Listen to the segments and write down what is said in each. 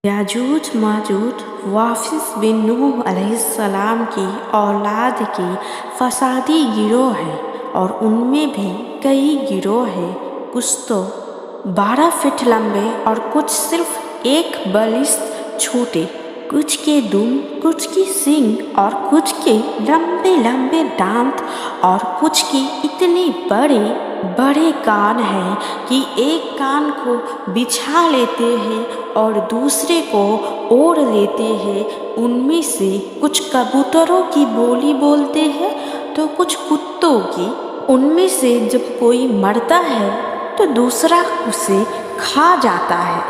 याजूज माजूज वाफिस बिन नूह अलैहिस्सलाम की औलाद की फसादी गिरोह है और उनमें भी कई गिरोह है। कुछ तो 12 फीट लंबे और कुछ सिर्फ एक बलिस्थ छोटे, कुछ के दुम, कुछ की सींग और कुछ के लंबे लंबे दांत और कुछ के इतने बड़े बड़े कान हैं कि एक कान को बिछा लेते हैं और दूसरे को ओढ़ लेते हैं। उनमें से कुछ कबूतरों की बोली बोलते हैं तो कुछ कुत्तों की। उनमें से जब कोई मरता है तो दूसरा उसे खा जाता है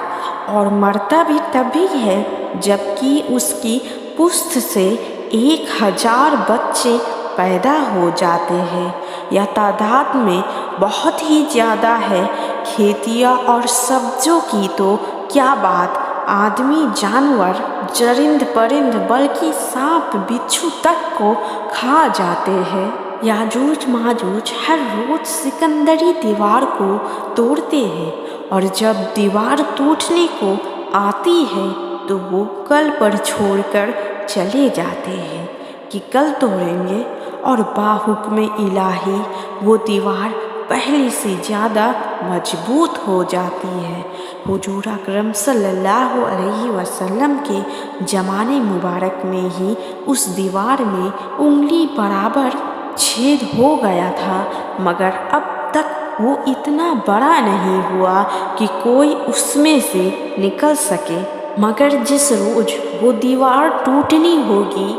और मरता भी तभी है जबकि उसकी पुश्त से 1000 बच्चे पैदा हो जाते हैं। यह तादाद में बहुत ही ज़्यादा है। खेतियाँ और सब्जों की तो क्या बात, आदमी, जानवर, चरिंद परिंद बल्कि सांप बिच्छू तक को खा जाते हैं। याजूज माजूज हर रोज सिकंदरी दीवार को तोड़ते हैं और जब दीवार टूटने को आती है तो वो कल पर छोड़कर चले जाते हैं कि कल तोड़ेंगे, और बाहुक्म इलाही वो दीवार पहले से ज़्यादा मजबूत हो जाती है। हुजूर अकरम सल्लल्लाहु अलैहि वसल्लम के ज़माने मुबारक में ही उस दीवार में उंगली बराबर छेद हो गया था, मगर अब तक वो इतना बड़ा नहीं हुआ कि कोई उसमें से निकल सके। मगर जिस रोज़ वो दीवार टूटनी होगी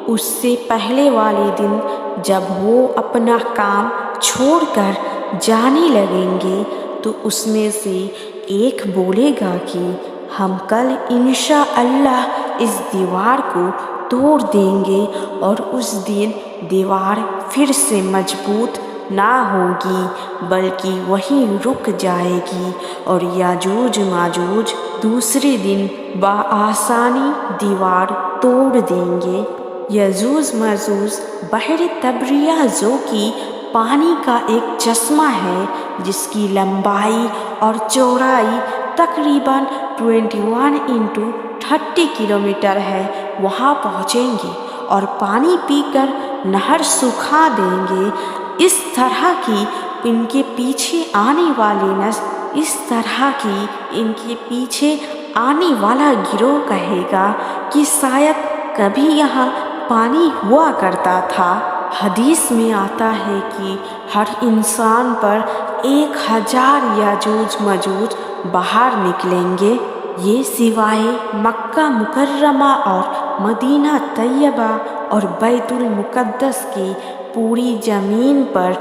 उससे पहले वाले दिन जब वो अपना काम छोड़कर जाने लगेंगे तो उसमें से एक बोलेगा कि हम कल इंशाअल्लाह इस दीवार को तोड़ देंगे, और उस दिन दीवार फिर से मजबूत ना होगी बल्कि वहीं रुक जाएगी और याजूज माजूज दूसरे दिन बआसानी दीवार तोड़ देंगे। याजूज माजूज बहर तबरिया जो कि पानी का एक चश्मा है जिसकी लंबाई और चौड़ाई तकरीबन 21 × 30 किलोमीटर है, वहाँ पहुँचेंगे और पानी पीकर नहर सुखा देंगे। इस तरह की इनके पीछे आने वाली नस्ल, इस तरह की इनके पीछे आने वाला गिरोह कहेगा कि शायद कभी यहाँ पानी हुआ करता था। हदीस में आता है कि हर इंसान पर 1000 याजूज मजूज बाहर निकलेंगे। ये सिवाय मक्का मुकर्रमा और मदीना तैयबा और बैतुल मुक़द्दस की पूरी ज़मीन पर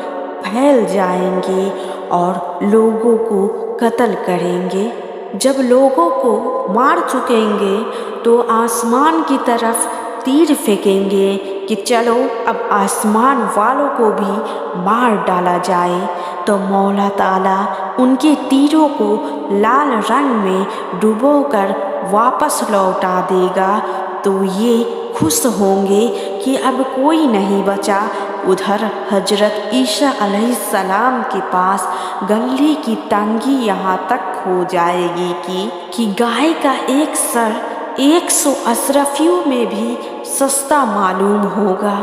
फैल जाएंगे और लोगों को कत्ल करेंगे। जब लोगों को मार चुकेंगे तो आसमान की तरफ तीर फेंकेंगे कि चलो अब आसमान वालों को भी मार डाला जाए, तो मौला ताला उनके तीरों को लाल रंग में डुबोकर वापस लौटा देगा। तो ये खुश होंगे कि अब कोई नहीं बचा। उधर हजरत ईसा अलैहिस्सलाम के पास गले की तंगी यहाँ तक हो जाएगी कि गाय का एक सर 100 अशरफियों में भी सस्ता मालूम होगा।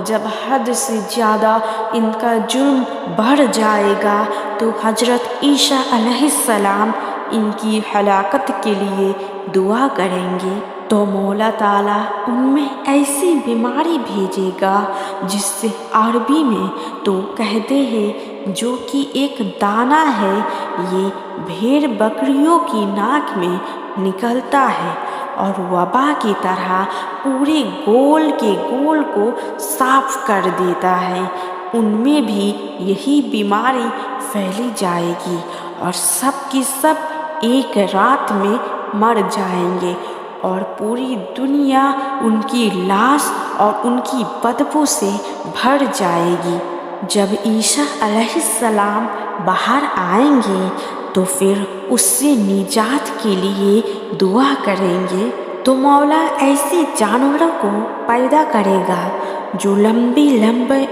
जब हद से ज़्यादा इनका जुर्म बढ़ जाएगा तो हजरत ईसा अलैहिस्सलाम इनकी हलाकत के लिए दुआ करेंगे, तो मौला ताला उनमें ऐसी बीमारी भेजेगा जिससे अरबी में तो कहते हैं जो कि एक दाना है, ये भेड़ बकरियों की नाक में निकलता है और वबा की तरह पूरे गोल के गोल को साफ कर देता है। उनमें भी यही बीमारी फैली जाएगी और सब की सब एक रात में मर जाएंगे और पूरी दुनिया उनकी लाश और उनकी बदबू से भर जाएगी। जब ईसा अलैहिस्सलाम बाहर आएंगे तो फिर उससे निजात के लिए दुआ करेंगे, तो मौला ऐसे जानवरों को पैदा करेगा जो लंबे लंबे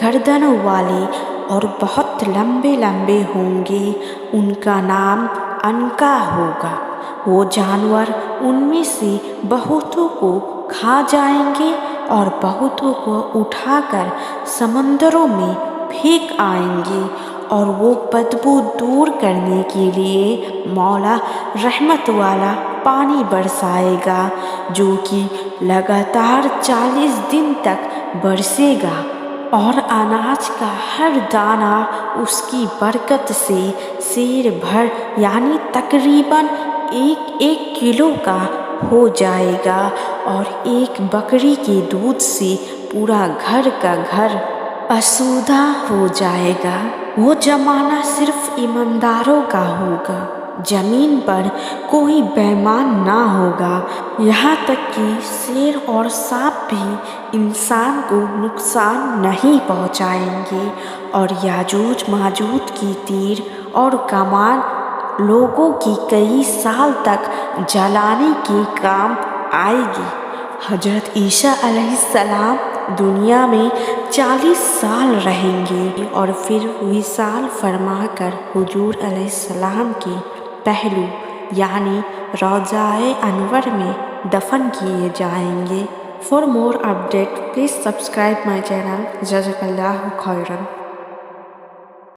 गर्दनों वाले और बहुत लंबे लंबे होंगे। उनका नाम अनका होगा। वो जानवर उनमें से बहुतों को खा जाएंगे और बहुतों को उठाकर समंदरों में फेंक आएंगे, और वो बदबू दूर करने के लिए मौला रहमत वाला पानी बरसाएगा, जो कि लगातार 40 दिन तक बरसेगा, और अनाज का हर दाना उसकी बरकत से सेर भर यानी तकरीबन 1-1 किलो का हो जाएगा, और एक बकरी के दूध से पूरा घर का घर आसूदा हो जाएगा। वो जमाना सिर्फ ईमानदारों का होगा, जमीन पर कोई बेईमान ना होगा, यहाँ तक कि शेर और सांप भी इंसान को नुकसान नहीं पहुँचाएंगे, और याजूज माजूज की तीर और कमान लोगों की कई साल तक जलाने के काम आएगी। हजरत ईसा अलैहिस्सलाम दुनिया में 40 साल रहेंगे और फिर विसाल फरमाकर हुजूर अलैहिस्सलाम के पहलू यानी रौज़ाए अनवर में दफन किए जाएंगे। For more update please subscribe my channel. जज़ाकल्लाहु खैरन।